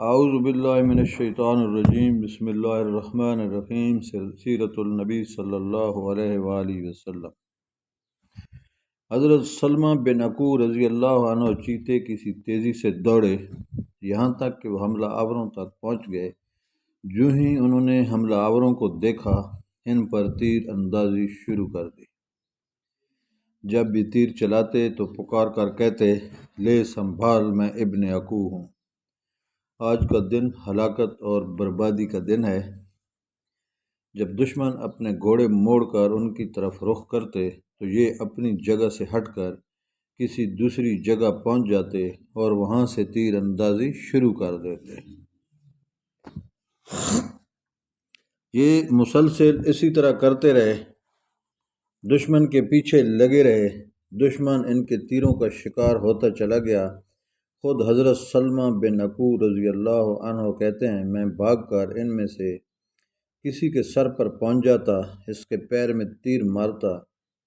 اعوذ باللہ من الشیطان الرجیم، بسم اللہ الرحمن الرحیم۔ سیرت النبی صلی اللہ علیہ وآلہ وسلم۔ حضرت سلمہ بن عقو رضی اللہ عنہ چیتے کی سی تیزی سے دوڑے، یہاں تک کہ وہ حملہ آوروں تک پہنچ گئے۔ جو ہی انہوں نے حملہ آوروں کو دیکھا، ان پر تیر اندازی شروع کر دی۔ جب بھی تیر چلاتے تو پکار کر کہتے، لے سنبھال، میں ابن عقو ہوں۔ آج کا دن ہلاکت اور بربادی کا دن ہے۔ جب دشمن اپنے گھوڑے موڑ کر ان کی طرف رخ کرتے تو یہ اپنی جگہ سے ہٹ کر کسی دوسری جگہ پہنچ جاتے اور وہاں سے تیر اندازی شروع کر دیتے۔ یہ مسلسل اسی طرح کرتے رہے، دشمن کے پیچھے لگے رہے۔ دشمن ان کے تیروں کا شکار ہوتا چلا گیا۔ خود حضرت سلمہ بن عقو رضی اللہ عنہ کہتے ہیں، میں بھاگ کر ان میں سے کسی کے سر پر پہنچ جاتا، اس کے پیر میں تیر مارتا،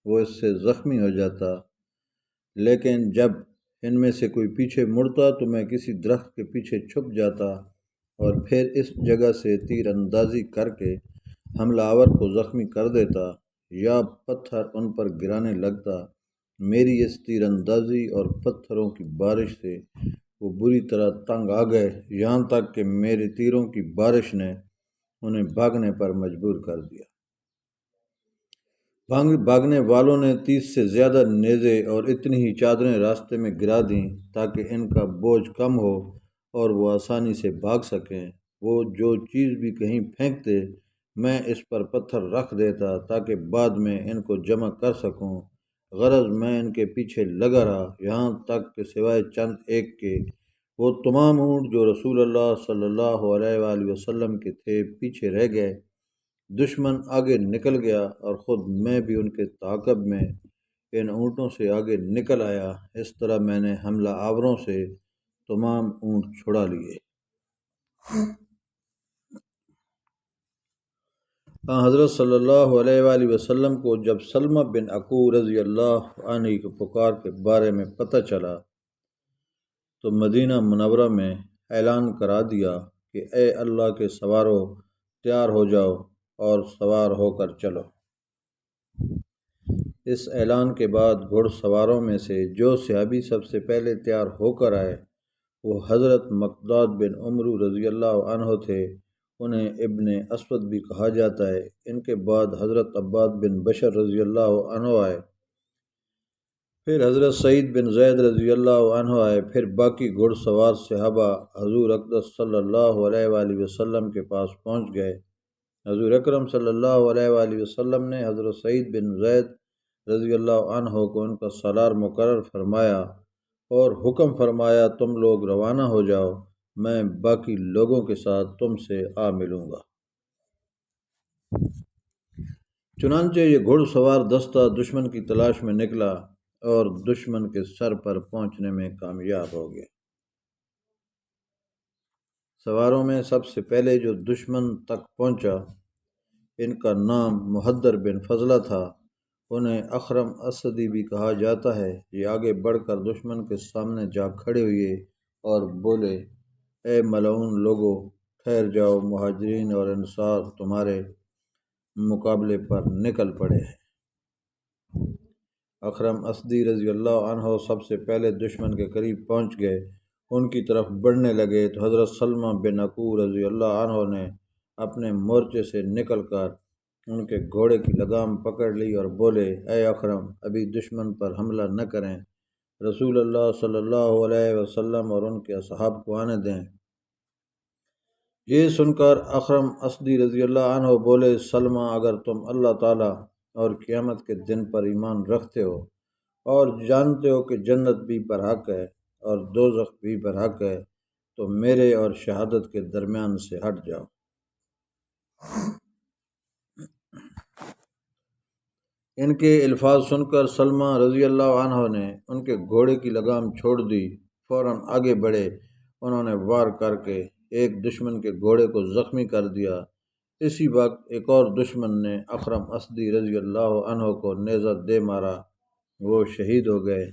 وہ اس سے زخمی ہو جاتا، لیکن جب ان میں سے کوئی پیچھے مڑتا تو میں کسی درخت کے پیچھے چھپ جاتا اور پھر اس جگہ سے تیر اندازی کر کے حملہ آور کو زخمی کر دیتا یا پتھر ان پر گرانے لگتا۔ میری اس تیر اندازی اور پتھروں کی بارش سے وہ بری طرح تنگ آ گئے، یہاں تک کہ میرے تیروں کی بارش نے انہیں بھاگنے پر مجبور کر دیا۔ بھاگنے والوں نے 30 سے زیادہ نیزے اور اتنی ہی چادریں راستے میں گرا دیں تاکہ ان کا بوجھ کم ہو اور وہ آسانی سے بھاگ سکیں۔ وہ جو چیز بھی کہیں پھینکتے، میں اس پر پتھر رکھ دیتا تاکہ بعد میں ان کو جمع کر سکوں۔ غرض میں ان کے پیچھے لگا رہا، یہاں تک کہ سوائے چند ایک کے وہ تمام اونٹ جو رسول اللہ صلی اللہ علیہ وآلہ وسلم کے تھے پیچھے رہ گئے۔ دشمن آگے نکل گیا اور خود میں بھی ان کے تعاقب میں ان اونٹوں سے آگے نکل آیا۔ اس طرح میں نے حملہ آوروں سے تمام اونٹ چھڑا لیے۔ حضرت صلی اللہ علیہ وآلہ وسلم کو جب سلمہ بن عقو رضی اللہ عنہ کی پکار کے بارے میں پتہ چلا تو مدینہ منورہ میں اعلان کرا دیا کہ اے اللہ کے سوارو، تیار ہو جاؤ اور سوار ہو کر چلو۔ اس اعلان کے بعد گھڑ سواروں میں سے جو صحابی سب سے پہلے تیار ہو کر آئے وہ حضرت مقداد بن عمرو رضی اللہ عنہ تھے، انہیں ابن اسود بھی کہا جاتا ہے۔ ان کے بعد حضرت عباد بن بشر رضی اللہ عنہ آئے، پھر حضرت سعید بن زید رضی اللہ عنہ آئے، پھر باقی گھڑ سوار صحابہ حضور اقدس صلی اللہ علیہ وآلہ وسلم کے پاس پہنچ گئے۔ حضور اکرم صلی اللہ علیہ وآلہ وسلم نے حضرت سعید بن زید رضی اللہ عنہ کو ان کا سالار مقرر فرمایا اور حکم فرمایا، تم لوگ روانہ ہو جاؤ، میں باقی لوگوں کے ساتھ تم سے آ ملوں گا۔ چنانچہ یہ گھڑ سوار دستہ دشمن کی تلاش میں نکلا اور دشمن کے سر پر پہنچنے میں کامیاب ہو گیا۔ سواروں میں سب سے پہلے جو دشمن تک پہنچا، ان کا نام محدر بن فضلہ تھا، انہیں اخرم اسدی بھی کہا جاتا ہے۔ یہ آگے بڑھ کر دشمن کے سامنے جا کھڑے ہوئے اور بولے، اے ملعون لوگو، ٹھہر جاؤ، مہاجرین اور انصار تمہارے مقابلے پر نکل پڑے ہیں۔ اخرم اسدی رضی اللہ عنہ سب سے پہلے دشمن کے قریب پہنچ گئے، ان کی طرف بڑھنے لگے تو حضرت سلمہ بن عقو رضی اللہ عنہ نے اپنے مورچے سے نکل کر ان کے گھوڑے کی لگام پکڑ لی اور بولے، اے اخرم، ابھی دشمن پر حملہ نہ کریں، رسول اللہ صلی اللہ علیہ وسلم اور ان کے اصحاب کو آنے دیں۔ یہ سن کر اخرم اسدی رضی اللہ عنہ بولے، سلمہ، اگر تم اللہ تعالیٰ اور قیامت کے دن پر ایمان رکھتے ہو اور جانتے ہو کہ جنت بھی برحق ہے اور دوزخ بھی برحق ہے تو میرے اور شہادت کے درمیان سے ہٹ جاؤ۔ ان کے الفاظ سن کر سلمہ رضی اللہ عنہ نے ان کے گھوڑے کی لگام چھوڑ دی، فوراً آگے بڑھے۔ انہوں نے وار کر کے ایک دشمن کے گھوڑے کو زخمی کر دیا۔ اسی وقت ایک اور دشمن نے اخرم اسدی رضی اللہ عنہ کو نیزہ دے مارا، وہ شہید ہو گئے۔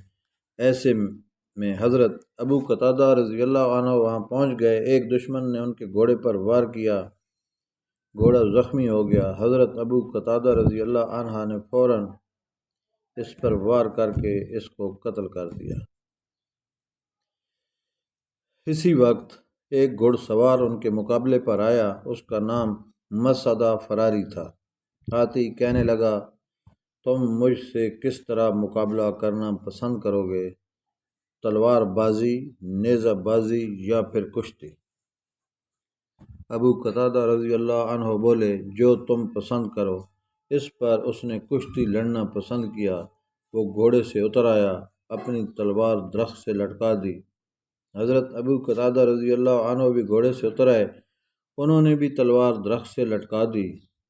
ایسے میں حضرت ابو قتادہ رضی اللہ عنہ وہاں پہنچ گئے۔ ایک دشمن نے ان کے گھوڑے پر وار کیا، گھوڑا زخمی ہو گیا۔ حضرت ابو قتادہ رضی اللہ عنہ نے فوراً اس پر وار کر کے اس کو قتل کر دیا۔ اسی وقت ایک گھڑ سوار ان کے مقابلے پر آیا، اس کا نام مسعدہ فراری تھا۔ ہاتھی کہنے لگا، تم مجھ سے کس طرح مقابلہ کرنا پسند کرو گے؟ تلوار بازی، نیزہ بازی یا پھر کشتی؟ ابو قتادہ رضی اللہ عنہ بولے، جو تم پسند کرو۔ اس پر اس نے کشتی لڑنا پسند کیا۔ وہ گھوڑے سے اتر آیا، اپنی تلوار درخت سے لٹکا دی۔ حضرت ابو قتادہ رضی اللہ عنہ بھی گھوڑے سے اتر آئے، انہوں نے بھی تلوار درخت سے لٹکا دی۔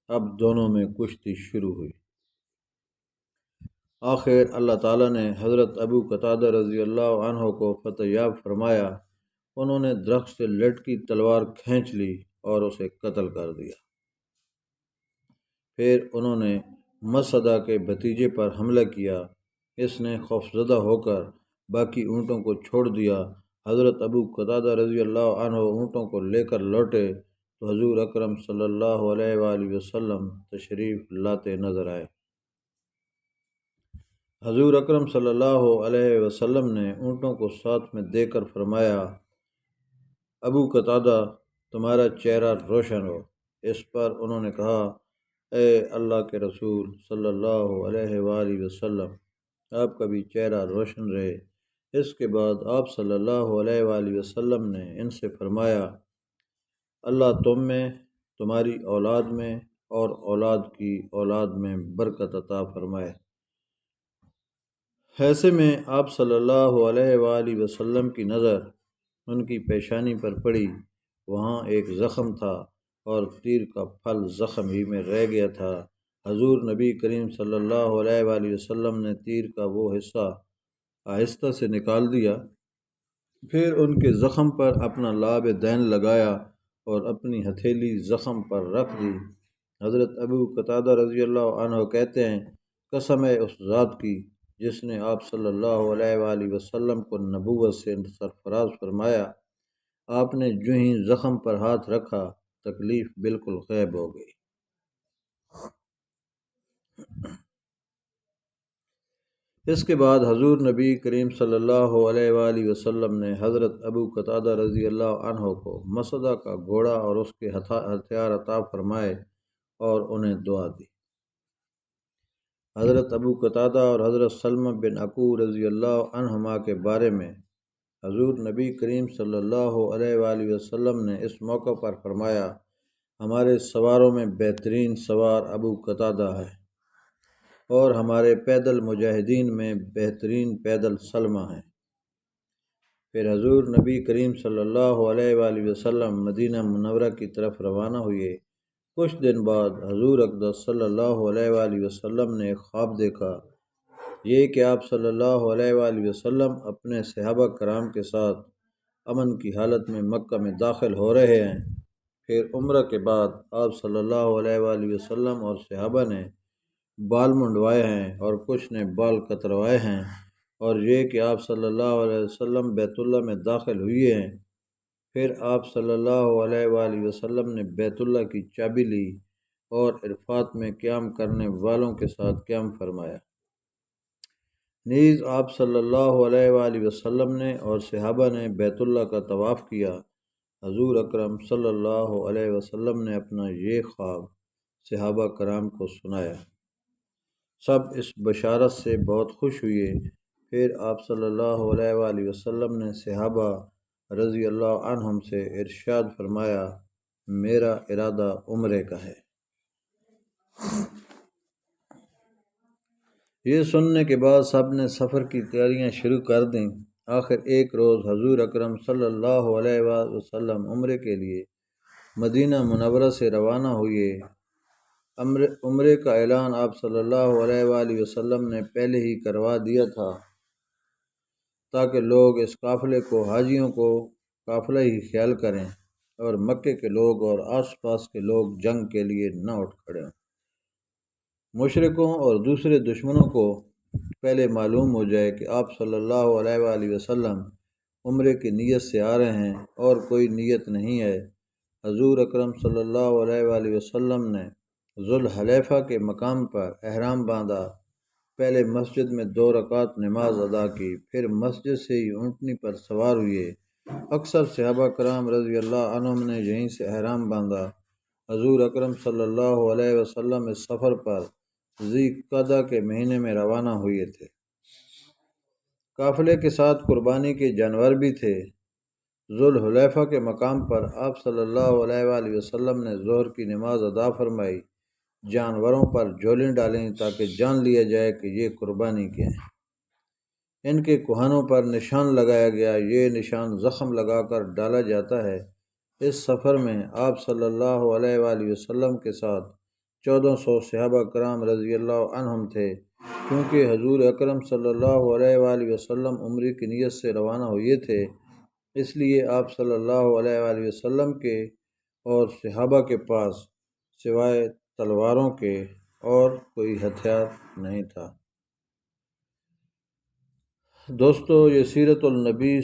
اب دونوں میں کشتی شروع ہوئی۔ آخر اللہ تعالیٰ نے حضرت ابو قتادہ رضی اللہ عنہ کو فتح یاب فرمایا۔ انہوں نے درخت سے لٹکی تلوار کھینچ لی اور اسے قتل کر دیا۔ پھر انہوں نے مسعدہ کے بھتیجے پر حملہ کیا۔ اس نے خوفزدہ ہو کر باقی اونٹوں کو چھوڑ دیا۔ حضرت ابو قتادہ رضی اللہ عنہ اونٹوں کو لے کر لوٹے تو حضور اکرم صلی اللہ علیہ وآلہ وسلم تشریف لاتے نظر آئے۔ حضور اکرم صلی اللہ علیہ وسلم نے اونٹوں کو ساتھ میں دے کر فرمایا، ابو قتادہ تمہارا چہرہ روشن ہو۔ اس پر انہوں نے کہا، اے اللہ کے رسول صلی اللہ علیہ وآلہ وسلم، آپ کا بھی چہرہ روشن رہے۔ اس کے بعد آپ صلی اللہ علیہ وآلہ وسلم نے ان سے فرمایا، اللہ تم میں، تمہاری اولاد میں اور اولاد کی اولاد میں برکت عطا فرمائے۔ ایسے میں آپ صلی اللہ علیہ وآلہ وسلم کی نظر ان کی پیشانی پر پڑی۔ وہاں ایک زخم تھا اور تیر کا پھل زخم ہی میں رہ گیا تھا۔ حضور نبی کریم صلی اللہ علیہ وآلہ وسلم نے تیر کا وہ حصہ آہستہ سے نکال دیا، پھر ان کے زخم پر اپنا لعاب دین لگایا اور اپنی ہتھیلی زخم پر رکھ دی۔ حضرت ابو قتادہ رضی اللہ عنہ کہتے ہیں، قسم ہے اس ذات کی جس نے آپ صلی اللہ علیہ وآلہ وسلم کو نبوت سے سرفراز فرمایا، آپ نے جو ہی زخم پر ہاتھ رکھا تکلیف بالکل غائب ہو گئی۔ اس کے بعد حضور نبی کریم صلی اللہ علیہ وآلہ وسلم نے حضرت ابو قتادہ رضی اللہ عنہ کو مسعدہ کا گھوڑا اور اس کے ہتھیار عطا فرمائے اور انہیں دعا دی۔ حضرت ابو قتادہ اور حضرت سلمہ بن عقوع رضی اللہ عنہما کے بارے میں حضور نبی کریم صلی اللہ علیہ وآلہ وسلم نے اس موقع پر فرمایا، ہمارے سواروں میں بہترین سوار ابو قتادہ ہے اور ہمارے پیدل مجاہدین میں بہترین پیدل سلمہ ہیں۔ پھر حضور نبی کریم صلی اللہ علیہ وآلہ وسلم مدینہ منورہ کی طرف روانہ ہوئے۔ کچھ دن بعد حضور اقدس صلی اللہ علیہ وآلہ وسلم نے ایک خواب دیکھا، یہ کہ آپ صلی اللہ علیہ وآلہ وسلم اپنے صحابہ کرام کے ساتھ امن کی حالت میں مکہ میں داخل ہو رہے ہیں۔ پھر عمرہ کے بعد آپ صلی اللہ علیہ وآلہ وسلم اور صحابہ نے بال منڈوائے ہیں اور کچھ نے بال کتروائے ہیں، اور یہ کہ آپ صلی اللہ علیہ وسلم بیت اللہ میں داخل ہوئے ہیں۔ پھر آپ صلی اللہ علیہ وآلہ وسلم نے بیت اللہ کی چابی لی اور عرفات میں قیام کرنے والوں کے ساتھ قیام فرمایا۔ نیز آپ صلی اللہ علیہ وآلہ وسلم نے اور صحابہ نے بیت اللہ کا طواف کیا۔ حضور اکرم صلی اللہ علیہ وسلم نے اپنا یہ خواب صحابہ کرام کو سنایا۔ سب اس بشارت سے بہت خوش ہوئے۔ پھر آپ صلی اللہ علیہ وآلہ وسلم نے صحابہ رضی اللہ عنہم سے ارشاد فرمایا، میرا ارادہ عمرے کا ہے۔ یہ سننے کے بعد سب نے سفر کی تیاریاں شروع کر دیں۔ آخر ایک روز حضور اکرم صلی اللہ علیہ وسلم عمرے کے لیے مدینہ منورہ سے روانہ ہوئے۔ عمرے کا اعلان آپ صلی اللہ علیہ وآلہ وسلم نے پہلے ہی کروا دیا تھا تاکہ لوگ اس قافلے کو حاجیوں کو قافلہ ہی خیال کریں اور مکے کے لوگ اور آس پاس کے لوگ جنگ کے لیے نہ اٹھ کھڑے ہوں۔ مشرکوں اور دوسرے دشمنوں کو پہلے معلوم ہو جائے کہ آپ صلی اللہ علیہ وآلہ وسلم عمرے کی نیت سے آ رہے ہیں اور کوئی نیت نہیں ہے۔ حضور اکرم صلی اللہ علیہ وآلہ وسلم نے ذوالحلیفہ کے مقام پر احرام باندھا، پہلے مسجد میں 2 رکعت نماز ادا کی، پھر مسجد سے ہی اونٹنی پر سوار ہوئے۔ اکثر صحابہ کرام رضی اللہ عنہم نے یہیں سے احرام باندھا۔ حضور اکرم صلی اللہ علیہ وسلم اس سفر پر ذی القعدہ کے مہینے میں روانہ ہوئے تھے۔ قافلے کے ساتھ قربانی کے جانور بھی تھے۔ ذوالحلیفہ کے مقام پر آپ صلی اللہ علیہ وآلہ وسلم نے ظہر کی نماز ادا فرمائی، جانوروں پر جھولیں ڈالیں تاکہ جان لیا جائے کہ یہ قربانی کے ہیں۔ ان کے کوہنوں پر نشان لگایا گیا، یہ نشان زخم لگا کر ڈالا جاتا ہے۔ اس سفر میں آپ صلی اللہ علیہ وآلہ وسلم کے ساتھ 1400 صحابہ کرام رضی اللہ عنہم تھے۔ کیونکہ حضور اکرم صلی اللہ علیہ وآلہ وسلم عمرے کی نیت سے روانہ ہوئے تھے، اس لیے آپ صلی اللہ علیہ وآلہ وسلم کے اور صحابہ کے پاس سوائے تلواروں کے اور کوئی ہتھیار نہیں تھا۔ دوستو، یہ سیرت النبی